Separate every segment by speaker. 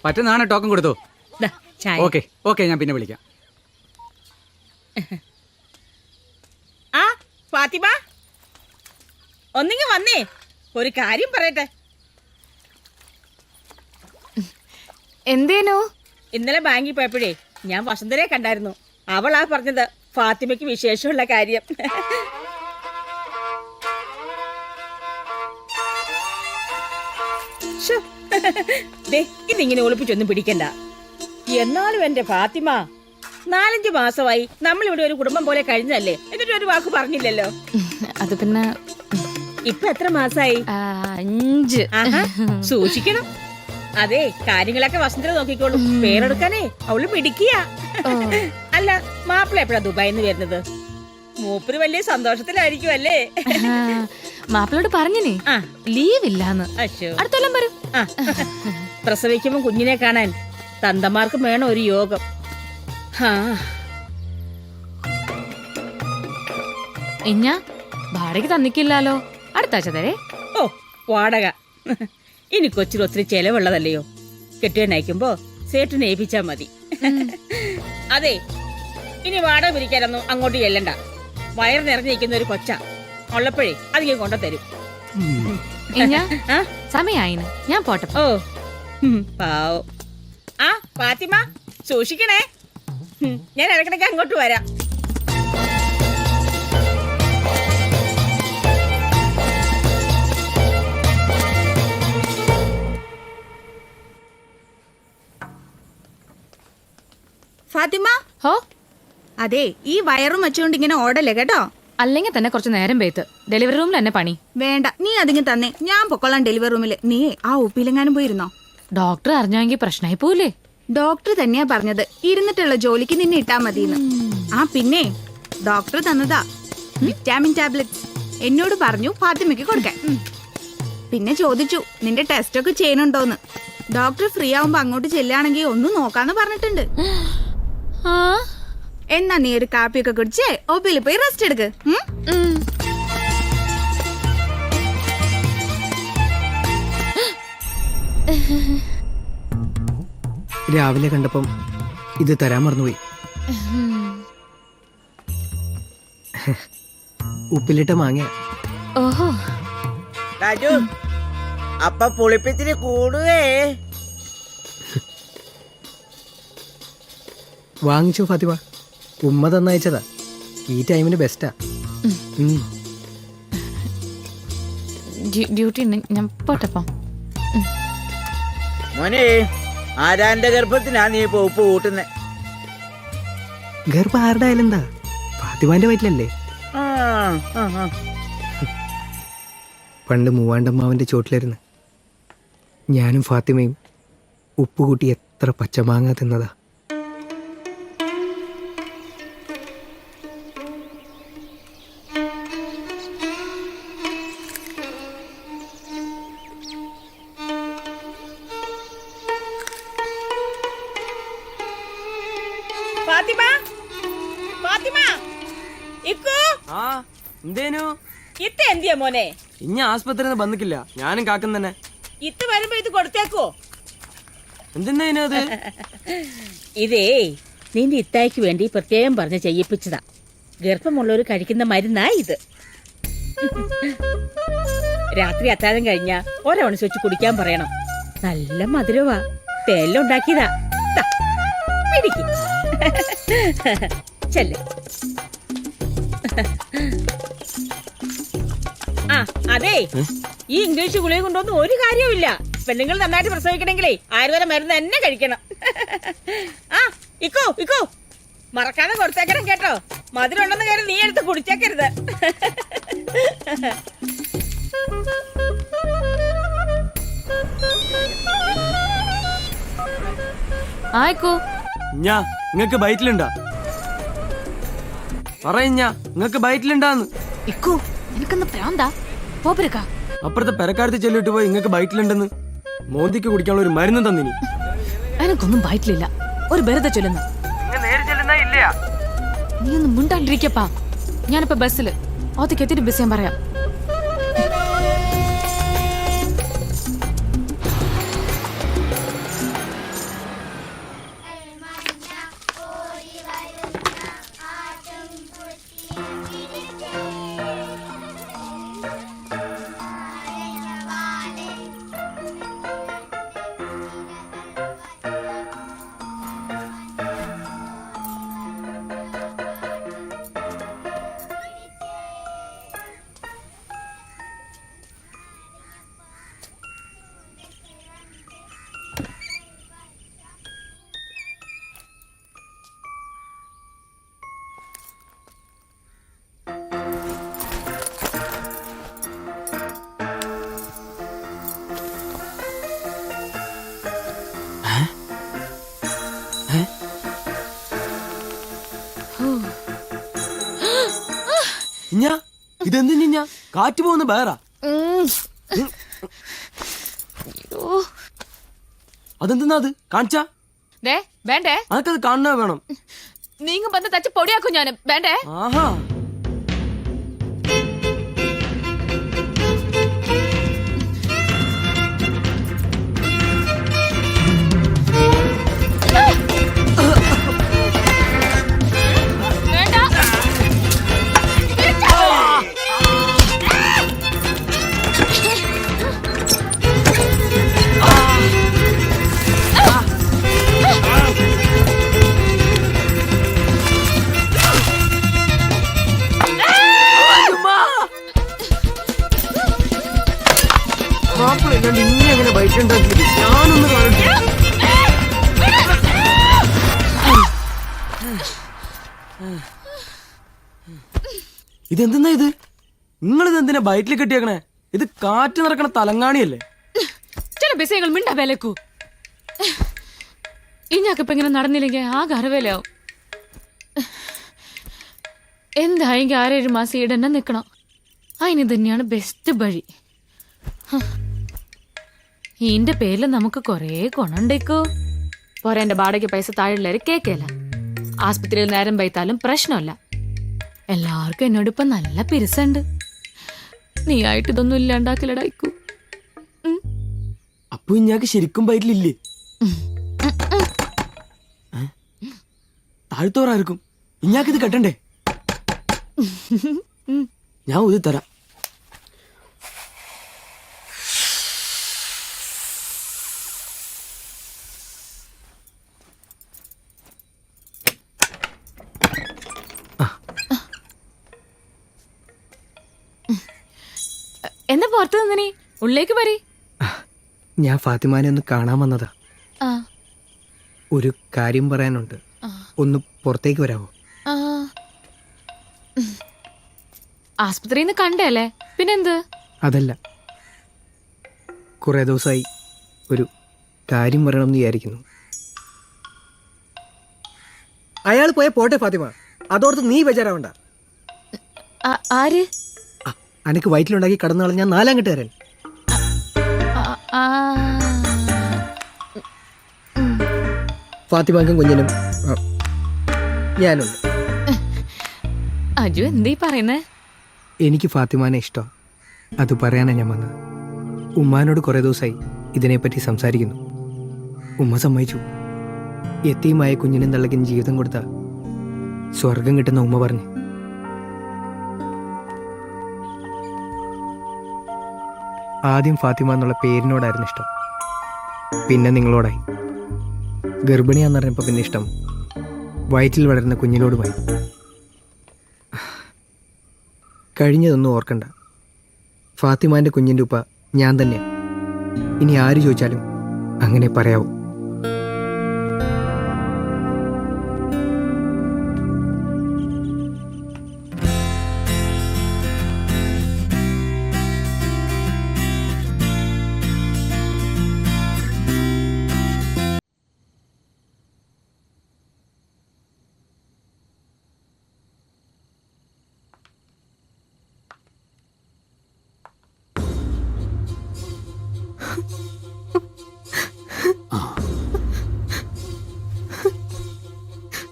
Speaker 1: പറ്റുന്നതാണ് ടോക്കൺ കൊടുത്തു.
Speaker 2: ദാ, ചായ.
Speaker 1: ഓക്കെ ഓക്കെ, ഞാൻ പിന്നെ വിളിക്കാം.
Speaker 2: ആ ഫാത്തിമ, ഒന്നിങ്ങ് വന്നേ, ഒരു കാര്യം പറയട്ടെ.
Speaker 3: എന്തേനു?
Speaker 2: ഇന്നലെ ബാങ്കിൽ പോയപ്പോഴേ ഞാൻ വസന്തരെ കണ്ടായിരുന്നു. അവളാ പറഞ്ഞത് ഫാത്തിമയ്ക്ക് വിശേഷമുള്ള കാര്യം. ശ്ശോ, ദേ, ഇതിങ്ങനെ ഒളിപ്പിച്ചൊന്നും പിടിക്കണ്ട. എന്നാലും എന്റെ ഫാത്തിമ, 4-5 മാസമായി നമ്മളിവിടെ ഒരു കുടുംബം പോലെ കഴിഞ്ഞല്ലേ, എന്നിട്ട് ഒരു വാക്ക് പറഞ്ഞില്ലല്ലോ.
Speaker 3: അത് പിന്നെ
Speaker 2: ഇപ്പൊ എത്ര മാസായി?
Speaker 3: 5.
Speaker 2: ആഹാ, സൂക്ഷിക്കണം. അതെ, കാര്യങ്ങളൊക്കെ വസന്തര നോക്കിക്കോളൂ. പേരെടുക്കാനേ അവള് പിടിക്കുക. അല്ല, മാപ്പിള എപ്പോഴാ ദുബായിന്ന് വരുന്നത്? മൂപ്പര് വലിയ സന്തോഷത്തിലായിരിക്കും അല്ലേ?
Speaker 3: മാപ്പിളോട് പറഞ്ഞിനി ലീവ് ഇല്ലാന്ന്. അടുത്തെല്ലാം വരും.
Speaker 2: പ്രസവിക്കുമ്പോ കുഞ്ഞിനെ കാണാൻ തന്തമാർക്കും വേണം ഒരു യോഗം.
Speaker 3: ഇഞ്ഞ വാടക തന്നിക്കില്ലാലോ, അടുത്ത ആഴ്ച തരേ.
Speaker 2: ഓ, വാടക ഇനി കൊച്ചിൽ ഒത്തിരി ചെലവുള്ളതല്ലയോ. കെട്ടിയണയക്കുമ്പോ സേട്ടിനെ ഏൽപ്പിച്ചാ മതി. അതെ, ഇനി വാടക പിരിക്കാനൊന്നും അങ്ങോട്ട് ചെല്ലണ്ട. വയറ് നിറഞ്ഞിരിക്കുന്ന ഒരു കൊച്ച ഉള്ളപ്പോഴേ അധികം കൊണ്ടുതരും.
Speaker 3: സമയായിന്, ഞാൻ പോട്ടെ.
Speaker 2: ഓ പാവം. ആ ഫാത്തിമ, സൂക്ഷിക്കണേ. ഞാൻ ഇടക്കിടക്ക് അങ്ങോട്ട് വരാം.
Speaker 4: ഫാത്തിമ,
Speaker 3: ഹോ,
Speaker 4: അതെ, ഈ വയറും വെച്ചോണ്ട് ഇങ്ങനെ ഓടല്ലേ കേട്ടോ.
Speaker 3: അല്ലെങ്കിൽ തന്നെ കുറച്ച് നേരം പെയ്ത്ത് ഡെലിവറി റൂമിൽ എന്നെ പണി.
Speaker 4: വേണ്ട, നീ അതിങ്ങ് തന്നെ, ഞാൻ പൊക്കോളാം ഡെലിവറി റൂമില്. നീ ആ ഒപ്പിയിലെങ്ങാനും പോയിരുന്നോ?
Speaker 3: ഡോക്ടർ അറിഞ്ഞെങ്കിൽ പ്രശ്നമായി പോവില്ലേ?
Speaker 4: ഡോക്ടർ തന്നെയാ പറഞ്ഞത് ഇരുന്നിട്ടുള്ള ജോലിക്ക് നിന്നെ ഇട്ടാ മതിയെന്ന്. ആ പിന്നെ ഡോക്ടർ തന്നതാ വിറ്റാമിൻ ടാബ്ലറ്റ്സ്. എന്നോട് പറഞ്ഞു ഫാത്തിമയ്ക്ക് കൊടുക്കാൻ. പിന്നെ ചോദിച്ചു നിന്റെ ടെസ്റ്റ് ഒക്കെ ചെയ്യണുണ്ടോന്ന്. ഡോക്ടർ ഫ്രീ ആവുമ്പോ അങ്ങോട്ട് ചെല്ലുകയാണെങ്കിൽ ഒന്നും നോക്കാന്ന് പറഞ്ഞിട്ടുണ്ട്. എന്നാ നീ ഒരു കാപ്പിയൊക്കെ കുടിച്ചേ ഒപ്പിയിൽ പോയി റെസ്റ്റ് എടുക്ക്.
Speaker 5: രാവിലെ കണ്ടപ്പം ഇത് തരാൻ മറന്നുപോയി. ഉപ്പിലിട്ട മാങ്ങ.
Speaker 3: ഓഹോ,
Speaker 6: രാജു, അപ്പ പുളിപ്പിച്ചിരി കൂടുവേ.
Speaker 5: വാങ്ങിച്ചു ഫാത്തിമ, ഉമ്മ തന്നയച്ചതാ. ഈ ടൈമിന് ബെസ്റ്റാ.
Speaker 3: ഡ്യൂട്ടി ഉണ്ട്, ഞാൻ പോട്ടപ്പം.
Speaker 6: മോനെ, ആരാന്റെ ഗർഭത്തിനാ നീ ഇപ്പൊ ഉപ്പ് കൂട്ടുന്നേ?
Speaker 5: ഗർഭം ആരുടെ ആയാലെന്താ, ഫാത്തിമാന്റെ വയറ്റിലല്ലേ. പണ്ട് മൂവാണ്ടമ്മാവന്റെ ചോട്ടിലിരുന്ന് ഞാനും ഫാത്തിമയും ഉപ്പ് കൂട്ടി എത്ര പച്ചമാങ്ങ തിന്നതാ.
Speaker 2: ഫാത്തിമ, ഫാത്തിമ, ഇക്കു.
Speaker 7: എന്തേനു
Speaker 2: ഇത്ത എന്തിയാ മോനെ?
Speaker 7: ഇഞ്ഞ ആസ്പത്രിന്ന് വന്നിക്കില്ല, ഞാനും കാക്കും തന്നെ.
Speaker 2: ഇത്ത വരുമ്പോ ഇത് കൊടുത്തേക്കോ?
Speaker 7: എന്തിനത്?
Speaker 2: ഇതേ നിന്റെ ഇത്തായിക്ക് വേണ്ടി പ്രത്യേകം പറഞ്ഞ് ചെയ്യിപ്പിച്ചതാ. ഗർഭമുള്ളവർ കഴിക്കുന്ന മരുന്നാ ഇത്. രാത്രി അത്താഴം കഴിഞ്ഞാ ഒരവണസ് വെച്ച് കുടിക്കാൻ പറയണം. നല്ല മധുരവാ, തേലുണ്ടാക്കിയതാ. പിടിക്ക്. ചെല്ല്. ആ അതെ, ഈ ഇംഗ്ലീഷ് ഗുളിക കൊണ്ടൊന്നും ഒരു കാര്യവുമില്ല. പെണ്ണുങ്ങൾ നന്നായിട്ട് പ്രസവിക്കണമെങ്കിലേ ആയുർവേദ മരുന്ന് തന്നെ കഴിക്കണം. ആ ഇക്കോ ഇക്കോ, മറക്കാതെ കൊടുത്തേക്കണം കേട്ടോ. മധുരം ഉണ്ടെന്ന് കാര്യം നീ എടുത്ത് കുടിച്ചേക്കരുത്.
Speaker 3: ആയിക്കോ.
Speaker 7: ഞാ നിങ്ങക്ക് ബൈറ്റിലുണ്ടാ? പറയഞ്ഞാ നിങ്ങക്ക് ബൈറ്റിലുണ്ടാന്ന്.
Speaker 3: ഇക്കോ, എനിക്കൊന്ന് പ്രാന്താ. പോപ്പരക്ക
Speaker 7: അപ്പുറത്തെ പെരക്കാരത്തിൽ ചെല്ലിട്ട് പോയി നിങ്ങക്ക് ബൈറ്റിലുണ്ടെന്ന്. മോദിക്ക് കുടിക്കാനുള്ള ഒരു മരുന്ന് തന്നിനി.
Speaker 3: എനിക്കൊന്നും ബൈറ്റിലില്ല. ഒരു വെറുതെ ചൊല്ലുന്ന നീ ഒന്ന് മുണ്ടാണ്ടിരിക്കപ്പാ. ഞാനിപ്പോ ബസ്സില് ഓത്തേക്ക് എത്തിയിട്ട് ബസ് ഞാൻ പറയാം.
Speaker 7: ഇതെന്ത് ഞാൻ കാറ്റ് പോകുന്ന ബേറാ. അതെന്തെന്നാ അത് കാണിച്ചാ?
Speaker 3: ദേ വേണ്ടേ,
Speaker 7: അതൊക്കെ അത് കാണുന്ന വേണം.
Speaker 3: നീങ്ങ വന്ന് തച്ച് പൊടിയാക്കും ഞാൻ. വേണ്ടേ?
Speaker 7: ആഹാ,
Speaker 3: വേണ്ട.
Speaker 7: മാപ്പിളല്ലാണ്ട് ഇനി എങ്ങനെ ബൈക്ക് ഉണ്ടാക്കിയത് ഞാനൊന്ന് കാണട്ടെ. ഇതെന്തെന്നാ ഇത്? നിങ്ങളിത് എന്തിനാ ബൈക്കിൽ കെട്ടിയേക്കണേ? ഇത് കാറ്റ് നിറക്കണ തലങ്ങാണിയല്ലേ?
Speaker 3: ചില ബിസൈകൾ മിണ്ടാ വേലക്കൂ. ഇഞ്ഞാക്കിപ്പോ ഇങ്ങനെ നടന്നില്ലെങ്കിൽ ആകെ അറവേലാവും. എന്തായെങ്കിൽ 6-7 മാസം ഈടന്നെ നിക്കണം. അതിന് തന്നെയാണ് ബെസ്റ്റ് വഴി. ഈന്റെ പേരിൽ നമുക്ക് കൊറേ ഗുണുണ്ടേക്കോ. പോരാ എന്റെ ബാടയ്ക്ക് പൈസ താഴെയുള്ളവര് കേക്കല്ല. ആസ്പത്രിയിൽ നേരം വൈത്താലും പ്രശ്നമല്ല. എല്ലാവർക്കും എന്നോട് ഇപ്പൊ നല്ല പിരിസുണ്ട്. നീ ആയിട്ട് ഇതൊന്നും ഇല്ലാണ്ടാക്കില്ലടായിക്കൂ.
Speaker 7: അപ്പൊ ഇഞ്ഞാക്ക് ശരിക്കും ബൈക്കിലില്ലേ? താഴ്ത്തോറായിരിക്കും. ഇഞ്ഞാക്കിത് കെട്ടണ്ടേ? ഞാൻ ഊതി തരാം.
Speaker 3: എന്താ പുറത്ത് നിന്നീ? ഉള്ളിലേക്ക് വരി.
Speaker 5: ഞാൻ ഫാത്തിമാനെ ഒന്ന് കാണാൻ വന്നതാ.
Speaker 3: ആ
Speaker 5: ഒരു കാര്യം പറയാനുണ്ട്. ഒന്ന് പുറത്തേക്ക് വരാമോ?
Speaker 3: ആ. ആസ്പത്രിയിൽ നിന്ന് കണ്ടല്ലേ, പിന്നെന്ത്?
Speaker 5: അതല്ല, കുറേ ദിവസമായി ഒരു കാര്യം പറയണമെന്ന് വിചാരിക്കുന്നു. അയാൾ പോയ പോട്ടെ ഫാത്തിമ, അതോർത്ത് നീ ബേജാറാവണ്ട.
Speaker 3: ആര്?
Speaker 5: അനക്ക് വയറ്റിലുണ്ടാക്കി കടന്നു കളഞ്ഞ 4 കെട്ടുകാരൻ. ഫാത്തിമാക്കും കുഞ്ഞിനും ഞാനുണ്ട്.
Speaker 3: അജു എന്തീ പറയുന്നേ?
Speaker 5: എനിക്ക് ഫാത്തിമാനെ ഇഷ്ടം, അത് പറയാനാണ് ഞാൻ വന്നത്. ഉമ്മാനോട് കുറേ ദിവസമായി ഇതിനെപ്പറ്റി സംസാരിക്കുന്നു. ഉമ്മ സമ്മതിച്ചു. യത്തീമായ കുഞ്ഞിനും തള്ളക്കിന് ജീവിതം കൊടുത്ത സ്വർഗം കിട്ടുന്ന ഉമ്മ പറഞ്ഞു. ആദ്യം ഫാത്തിമ എന്നുള്ള പേരിനോടായിരുന്നു ഇഷ്ടം, പിന്നെ നിങ്ങളോടായി. ഗർഭിണിയാന്ന് പറഞ്ഞപ്പോൾ പിന്നെ ഇഷ്ടം വയറ്റിൽ വളരുന്ന കുഞ്ഞിനോടുമായി. കഴിഞ്ഞതൊന്നും ഓർക്കണ്ട. ഫാത്തിമാൻ്റെ കുഞ്ഞിൻ്റെ ഉപ്പ ഞാൻ തന്നെയാണ്. ഇനി ആര് ചോദിച്ചാലും അങ്ങനെ പറയാവൂ.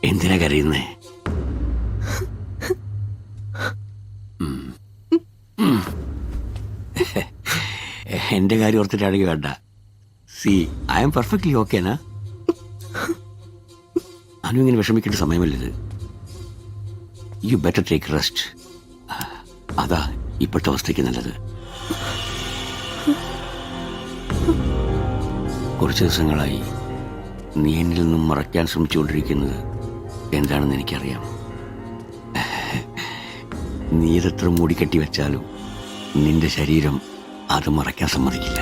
Speaker 8: എന്തിനാ കരയുന്നേ? എന്റെ കാര്യം ഓർത്തിട്ടാണെങ്കിൽ വേണ്ട. സി, ഐ ആം പെർഫെക്റ്റ്ലി ഓക്കേനാ. അനു ഇങ്ങനെ വിഷമിക്കേണ്ട സമയമല്ലത്. You better take rest. അതാ ഇപ്പോഴത്തെ അവസ്ഥയ്ക്ക് നല്ലത്. കുറച്ച് ദിവസങ്ങളായി നീ എന്നിൽ നിന്നും മറയ്ക്കാൻ ശ്രമിച്ചുകൊണ്ടിരിക്കുന്നത് എന്താണെന്ന് എനിക്കറിയാം. നീ ഇതെത്ര മൂടിക്കെട്ടി വെച്ചാലും നിന്റെ ശരീരം അത് മറയ്ക്കാൻ സമ്മതിക്കില്ല.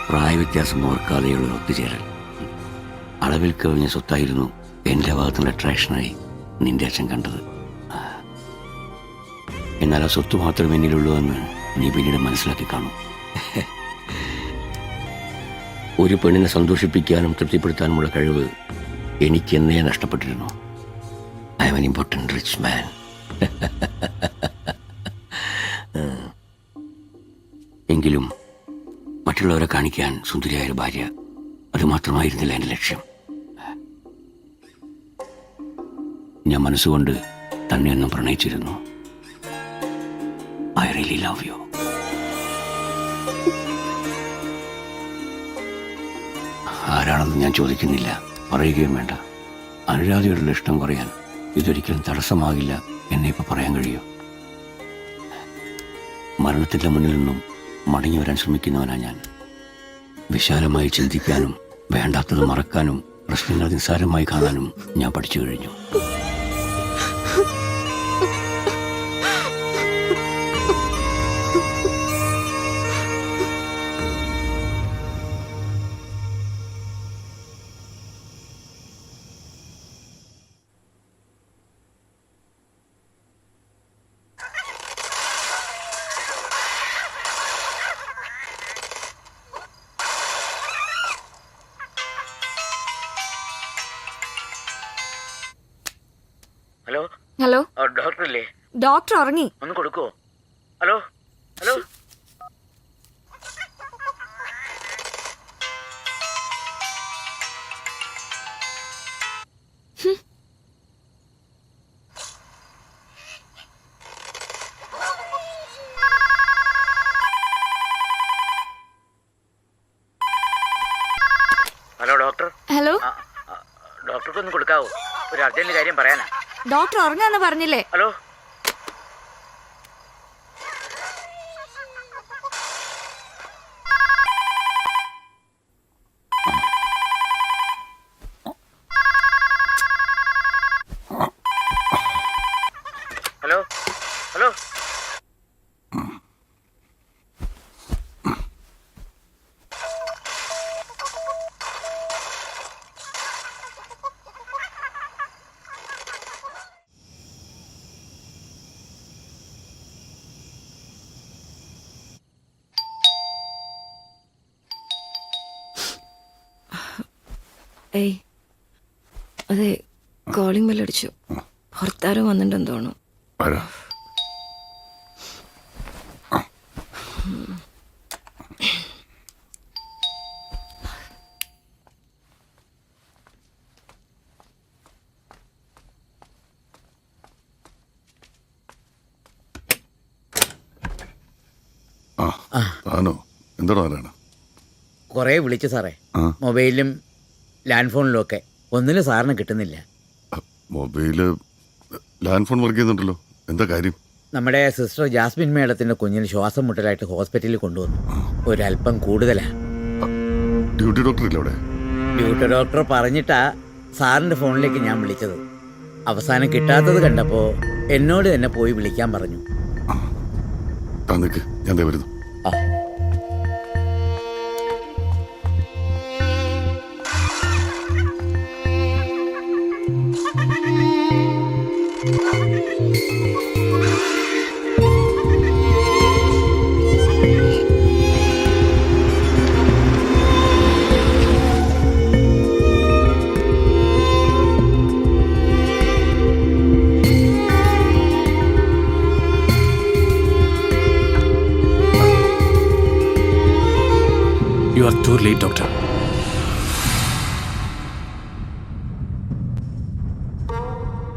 Speaker 8: പ്രായവ്യത്യാസം ഓർക്കാതെയുള്ള ഒത്തുചേരൽ അളവിൽ കവിഞ്ഞ സ്വത്തായിരുന്നു എൻ്റെ ഭാഗത്തുള്ള അട്രാക്ഷനായി നിന്റെ അച്ഛൻ കണ്ടത്. എന്നാൽ ആ സ്വത്ത് മാത്രം എന്നിലുള്ളൂ എന്ന് നീ പിന്നീട് മനസ്സിലാക്കി കാണും. ഒരു പെണ്ണിനെ സന്തോഷിപ്പിക്കാനും തൃപ്തിപ്പെടുത്താനുമുള്ള കഴിവ് എനിക്കെന്നേ നഷ്ടപ്പെട്ടിരുന്നു. I am an important rich man. എങ്കിലും മറ്റുള്ളവരെ കാണിക്കാൻ സുന്ദരിയായ ഒരു ഭാര്യ, അതുമാത്രമായിരുന്നില്ല എൻ്റെ ലക്ഷ്യം. ഞാൻ മനസ്സുകൊണ്ട് തന്നെയൊന്നും പ്രണയിച്ചിരുന്നു. I really love you. ആരാണെന്ന് ഞാൻ ചോദിക്കുന്നില്ല, പറയുകയും വേണ്ട. അനുരാധയോടുള്ള ഇഷ്ടം കുറയാൻ ഇതൊരിക്കലും തടസ്സമാകില്ല എന്നെ ഇപ്പൊ പറയാൻ കഴിയും. മരണത്തിന്റെ മുന്നിൽ നിന്നും മടങ്ങി വരാൻ ശ്രമിക്കുന്നവനാ ഞാൻ. വിശാലമായി ചിന്തിക്കാനും വേണ്ടാത്തത് മറക്കാനും പ്രശ്നങ്ങൾ നിസ്സാരമായി കാണാനും ഞാൻ പഠിച്ചു കഴിഞ്ഞു.
Speaker 6: ഹലോ,
Speaker 4: ഹലോ,
Speaker 6: ഡോക്ടർ അല്ലേ?
Speaker 4: ഡോക്ടർ ഉറങ്ങി.
Speaker 6: ഒന്ന് കൊടുക്കോ? Hello hello. Hello doctor.
Speaker 4: Hello,
Speaker 6: ഡോക്ടർക്ക് ഒന്ന് കൊടുക്കാവോ? ഒരു അർജന്റ് കാര്യം പറയാനാ.
Speaker 4: ഡോക്ടർ ഉറങ്ങാന്ന് പറഞ്ഞില്ലേ?
Speaker 6: ഹലോ. Hello hello.
Speaker 9: ഏയ്, അതെ, കോളിംഗ് ബെല്ലടിച്ചു. പുറത്താരും വന്നിട്ടുണ്ടെന്ന് തോന്നുന്നു.
Speaker 10: ആണോ? എന്താണോ ആരാണ്?
Speaker 6: കുറേ വിളിച്ചു സാറേ, മൊബൈലിലും ലാൻഡ് ഫോണിലും ഒക്കെ. ഒന്നിലും സാറിന് കിട്ടുന്നില്ല.
Speaker 10: മൊബൈല് ലാൻഡ് ഫോൺ വർക്ക് ചെയ്യുന്നുണ്ടല്ലോ, എന്താ കാര്യം?
Speaker 6: നമ്മുടെ സിസ്റ്റർ ജാസ്മിൻ മേഡത്തിന്റെ കുഞ്ഞിന് ശ്വാസം മുട്ടലായിട്ട് ഹോസ്പിറ്റലിൽ കൊണ്ടുവന്നു. ഒരല്പം കൂടുതലാ.
Speaker 10: ഡ്യൂട്ടി ഡോക്ടർ ഇല്ല അവിടെ?
Speaker 6: ഡ്യൂട്ടി ഡോക്ടർ പറഞ്ഞിട്ടാ സാറിന്റെ ഫോണിലേക്ക് ഞാൻ വിളിച്ചത്. അവസാനം കിട്ടാത്തത് കണ്ടപ്പോ എന്നോട് തന്നെ പോയി വിളിക്കാൻ പറഞ്ഞു.
Speaker 10: നിക്ക്, ഞാൻ ദേ വരുന്നു.
Speaker 11: You are too late, doctor.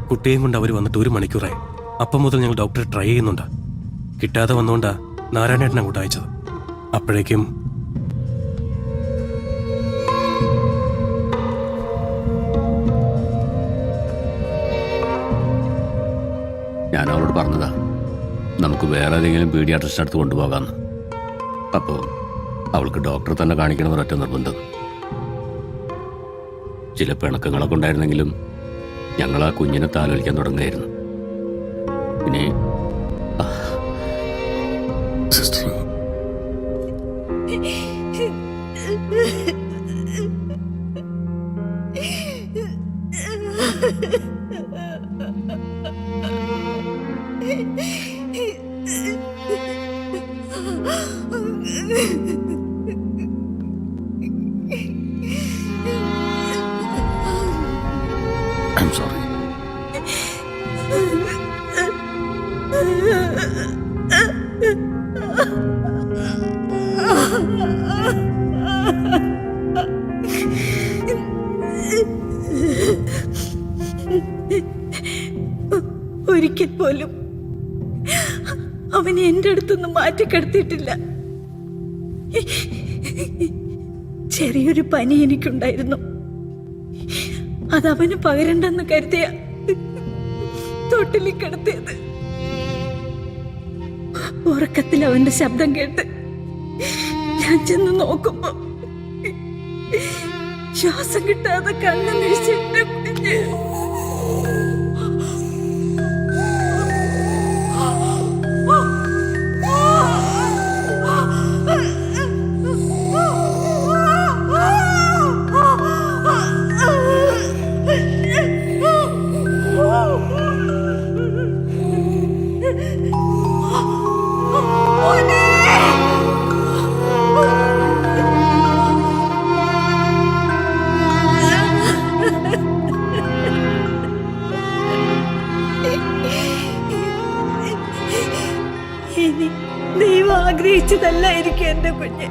Speaker 11: കുട്ടിയെയും കൊണ്ട് അവർ വന്നിട്ട് 1 മണിക്കൂറായി. അപ്പം മുതൽ ഞങ്ങൾ ഡോക്ടറെ ട്രൈ ചെയ്യുന്നുണ്ട്. കിട്ടാതെ വന്നുകൊണ്ടാ നാരായണേട്ടനെ അങ്ങോട്ട് അയച്ചത്. അപ്പോഴേക്കും
Speaker 8: ഞാൻ അവളോട് പറഞ്ഞതാ, നമുക്ക് വേറെ ഏതെങ്കിലും പീഡിയാട്രിസ്റ്റ് അടുത്ത് കൊണ്ടുപോകാമെന്ന്. അപ്പോൾ അവൾക്ക് ഡോക്ടറെ തന്നെ കാണിക്കണമെന്ന് ഒറ്റ നിർബന്ധം. ചില പിണക്കങ്ങളൊക്കെ ഉണ്ടായിരുന്നെങ്കിലും ഞങ്ങൾ ആ കുഞ്ഞിനെ താലോലിക്കാൻ തുടങ്ങുകയായിരുന്നു. പിന്നെ
Speaker 10: സിസ്റ്റർ, I'm sorry.
Speaker 2: അവനെ എന്റെ അടുത്തൊന്നും മാറ്റിക്കിടത്തിയിട്ടില്ല. ചെറിയൊരു പനി എനിക്കുണ്ടായിരുന്നു. അതവന് പകരണ്ടെന്ന് കരുതിയ തൊട്ടിലിൽ കിടത്തിയത്. ഉറക്കത്തിൽ അവന്റെ ശബ്ദം കേട്ട് ഞാൻ ചെന്ന് നോക്കുമ്പോ ശ്വാസം കിട്ടാതെ കണ്ണു നിഴിച്ചിട്ട് കുഞ്ഞ്. ഇനി ദൈവം ആഗ്രഹിച്ചതല്ലായിരിക്കും എന്റെ കുഞ്ഞ്.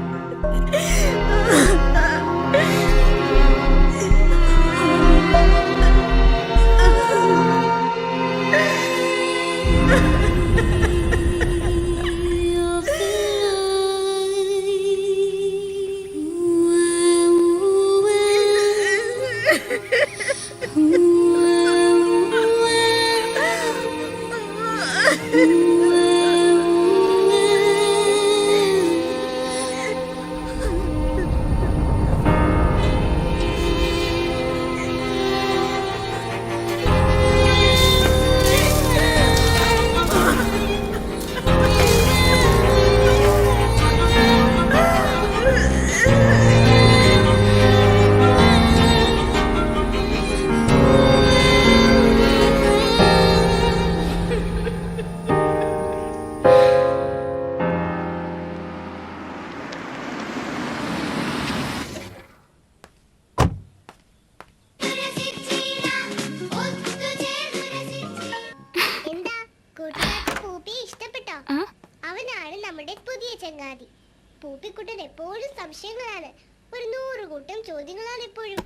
Speaker 12: അവനാണ് നമ്മുടെ പുതിയ ചങ്ങാതി. പൂപ്പിക്കുട്ടൻ എപ്പോഴും സംശയങ്ങളാണ്. ഒരു 100 കൂട്ടം ചോദ്യങ്ങളാണ് എപ്പോഴും.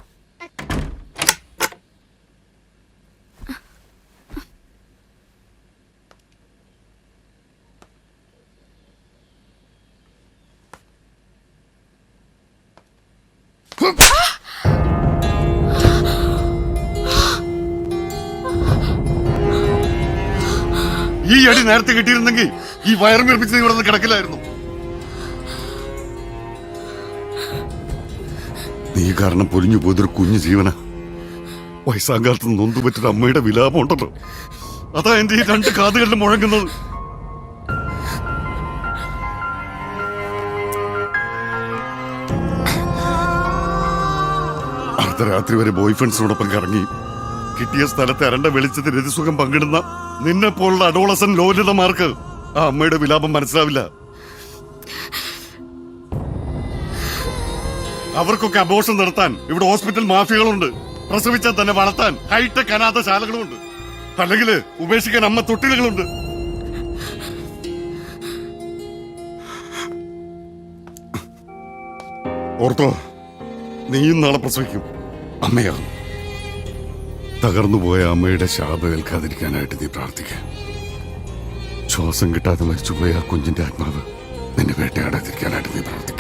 Speaker 10: ഈ അടി നേരത്തെ കിട്ടിയിരുന്നെങ്കിൽ ഈ വയറും നിർമ്മിച്ച് ഇവിടെ നിന്ന് കിടക്കില്ലായിരുന്നു. നീ കാരണം പൊലിഞ്ഞു പോയതൊരു കുഞ്ഞു ജീവന. വയസ്സാകാലത്ത് നൊന്തു പറ്റൊരു അമ്മയുടെ വിലാപം ഉണ്ടല്ലോ, അതാ എന്റെ ഈ 2 കാതുകളിൽ മുഴങ്ങുന്നത്. അർദ്ധരാത്രി വരെ ബോയ് ഫ്രണ്ട്സിനോടൊപ്പം കറങ്ങി കിട്ടിയ സ്ഥലത്തെ അരണ്ട വെളിച്ചത്തിൽ രതിസുഖം പങ്കിടുന്ന നിന്നെ പോലുള്ള അഡോളസൻ ലോലിതമാർക്ക് ആ അമ്മയുടെ വിലാപം മനസ്സിലാവില്ല. അവർക്കൊക്കെ അബോർഷൻ നടത്താൻ ഇവിടെ ഹോസ്പിറ്റൽ മാഫിയകളുണ്ട്. പ്രസവിച്ചാൽ തന്നെ വളർത്താൻ ഹൈടെക് അനാഥശാലകളുമുണ്ട്. അല്ലെങ്കിൽ ഉപേക്ഷിക്കാൻ അമ്മ തൊട്ടിലുകളുണ്ട്. ഓർത്തോ, നീയും നാളെ പ്രസവിക്കും. അമ്മയാകും. തകർന്നുപോയ അമ്മയുടെ ശാപം ഏൽക്കാതിരിക്കാനായിട്ട് നീ പ്രാർത്ഥിക്കാം. ശ്വാസം കിട്ടാതെ മരിച്ചുപോയ ആ കുഞ്ഞിന്റെ ആത്മാവ് നിന്നെ വേട്ടയാടാതിരിക്കാനായിട്ട് നീ പ്രാർത്ഥിക്കാം.